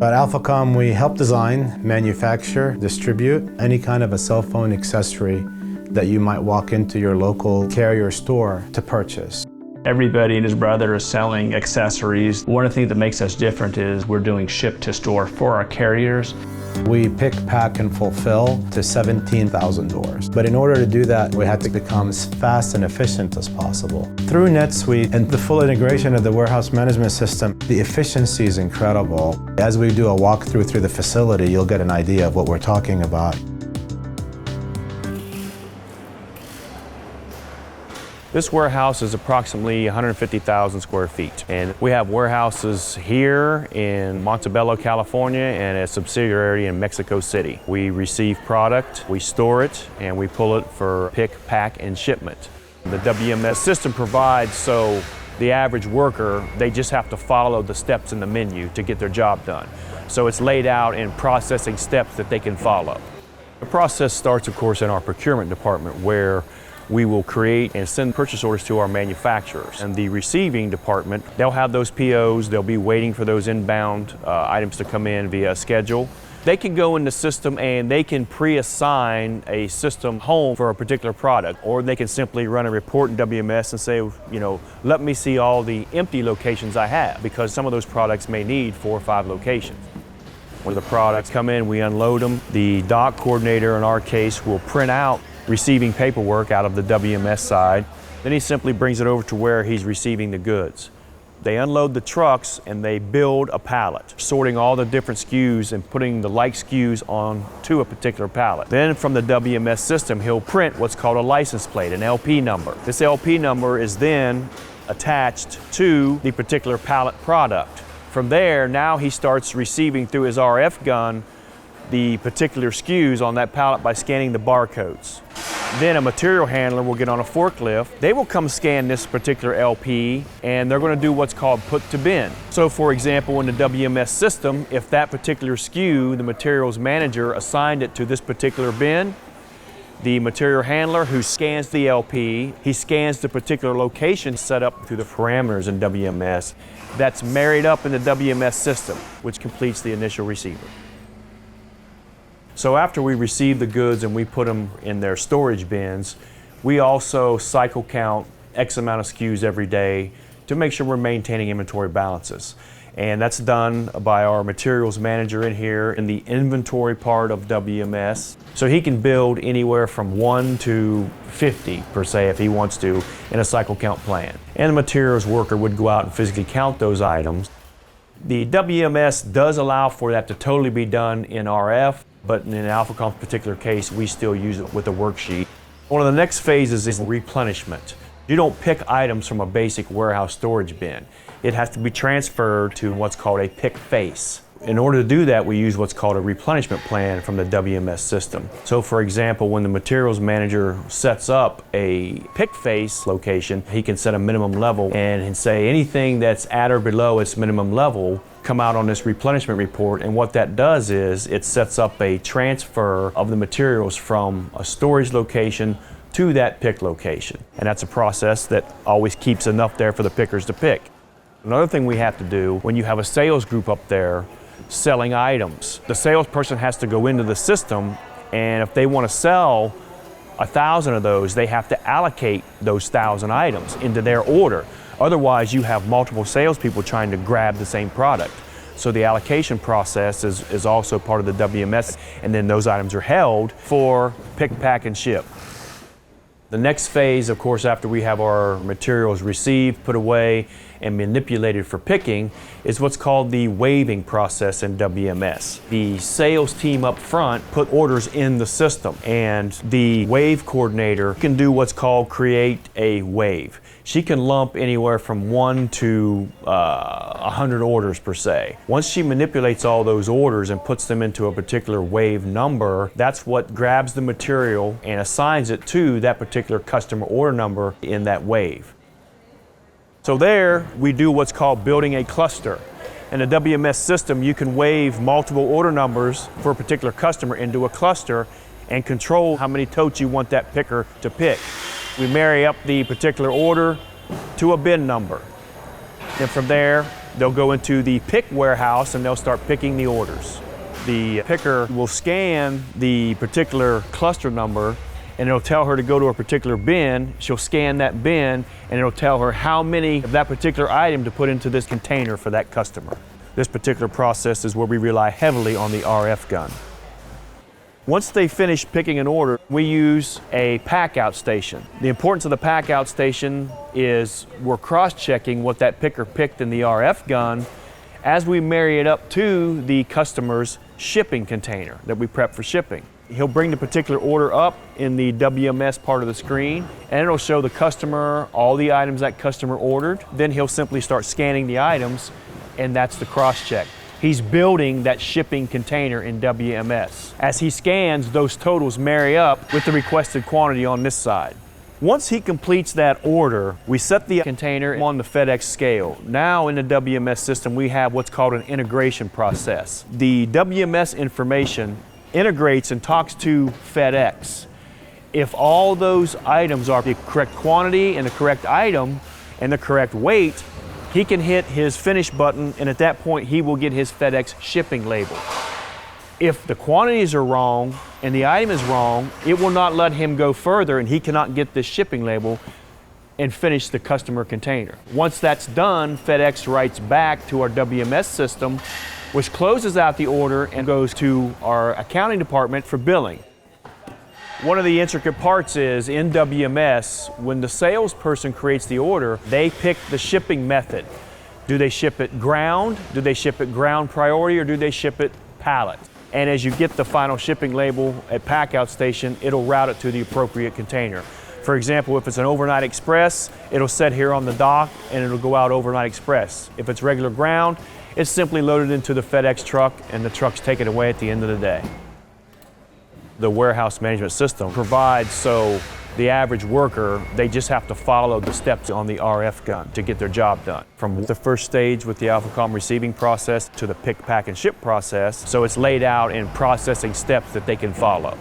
At AlphaComm, we help design, manufacture, distribute any kind of a cell phone accessory that you might walk into your local carrier store to purchase. Everybody and his brother is selling accessories. One of the things that makes us different is we're doing ship to store for our carriers. We pick, pack, and fulfill to 17,000 doors. But in order to do that, we had to become as fast and efficient as possible. Through NetSuite and the full integration of the warehouse management system, the efficiency is incredible. As we do a walkthrough through the facility, you'll get an idea of what we're talking about. This warehouse is approximately 150,000 square feet. And we have warehouses here in Montebello, California, and a subsidiary in Mexico City. We receive product, we store it, and we pull it for pick, pack, and shipment. The WMS system provides so the average worker, they just have to follow the steps in the menu to get their job done. So it's laid out in processing steps that they can follow. The process starts, of course, in our procurement department, where we will create and send purchase orders to our manufacturers. And the receiving department, they'll have those POs, they'll be waiting for those inbound items to come in via schedule. They can go in the system and they can pre-assign a system home for a particular product, or they can simply run a report in WMS and say, let me see all the empty locations I have, because some of those products may need 4 or 5 locations. When the products come in, we unload them. The dock coordinator, in our case, will print out receiving paperwork out of the WMS side. Then he simply brings it over to where he's receiving the goods. They unload the trucks and they build a pallet, sorting all the different SKUs and putting the like SKUs onto a particular pallet. Then from the WMS system, he'll print what's called a license plate, an LP number. This LP number is then attached to the particular pallet product. From there, now he starts receiving through his RF gun the particular SKUs on that pallet by scanning the barcodes. Then a material handler will get on a forklift. They will come scan this particular LP, and they're going to do what's called put to bin. So for example, in the WMS system, if that particular SKU, the materials manager assigned it to this particular bin, the material handler who scans the LP, he scans the particular location set up through the parameters in WMS. That's married up in the WMS system, which completes the initial receiver. So after we receive the goods and we put them in their storage bins, we also cycle count X amount of SKUs every day to make sure we're maintaining inventory balances. And that's done by our materials manager in here in the inventory part of WMS. So he can build anywhere from 1 to 50 per se if he wants to in a cycle count plan. And the materials worker would go out and physically count those items. The WMS does allow for that to totally be done in RF, but in AlphaComm's particular case, we still use it with a worksheet. One of the next phases is replenishment. You don't pick items from a basic warehouse storage bin. It has to be transferred to what's called a pick face. In order to do that, we use what's called a replenishment plan from the WMS system. So for example, when the materials manager sets up a pick face location, he can set a minimum level and say anything that's at or below its minimum level come out on this replenishment report. And what that does is it sets up a transfer of the materials from a storage location to that pick location. And that's a process that always keeps enough there for the pickers to pick. Another thing we have to do when you have a sales group up there selling items, the salesperson has to go into the system, and if they want to sell 1,000 of those, they have to allocate those 1,000 items into their order. Otherwise, you have multiple salespeople trying to grab the same product. So the allocation process is also part of the WMS, and then those items are held for pick, pack, and ship. The next phase, of course, after we have our materials received, put away, and manipulated for picking, is what's called the waiving process in WMS. The sales team up front put orders in the system, and the wave coordinator can do what's called create a wave. She can lump anywhere from 1 to 100 orders per se. Once she manipulates all those orders and puts them into a particular wave number, that's what grabs the material and assigns it to that particular customer order number in that wave. So there we do what's called building a cluster. In the WMS system, you can wave multiple order numbers for a particular customer into a cluster and control how many totes you want that picker to pick. We marry up the particular order to a bin number. And from there, They'll go into the pick warehouse and they'll start picking the orders. The picker will scan the particular cluster number and it'll tell her to go to a particular bin. She'll scan that bin and it'll tell her how many of that particular item to put into this container for that customer. This particular process is where we rely heavily on the RF gun. Once they finish picking an order, we use a pack-out station. The importance of the pack-out station is we're cross-checking what that picker picked in the RF gun as we marry it up to the customer's shipping container that we prep for shipping. He'll bring the particular order up in the WMS part of the screen, and it'll show the customer all the items that customer ordered. Then he'll simply start scanning the items, and that's the cross-check. He's building that shipping container in WMS. As he scans, those totals marry up with the requested quantity on this side. Once he completes that order, we set the container on the FedEx scale. Now in the WMS system, we have what's called an integration process. The WMS information integrates and talks to FedEx. If all those items are the correct quantity and the correct item and the correct weight, he can hit his finish button, and at that point he will get his FedEx shipping label. If the quantities are wrong and the item is wrong, it will not let him go further and he cannot get this shipping label and finish the customer container. Once that's done, FedEx writes back to our WMS system, which closes out the order and goes to our accounting department for billing. One of the intricate parts is in WMS, when the salesperson creates the order, they pick the shipping method. Do they ship it ground? Do they ship it ground priority, or do they ship it pallet? And as you get the final shipping label at pack-out station, it'll route it to the appropriate container. For example, if it's an overnight express, it'll sit here on the dock and it'll go out overnight express. If it's regular ground, it's simply loaded into the FedEx truck and the truck's taken away at the end of the day. The warehouse management system provides so the average worker, they just have to follow the steps on the RF gun to get their job done. From the first stage with the AlphaComm receiving process to the pick, pack, and ship process, so it's laid out in processing steps that they can follow.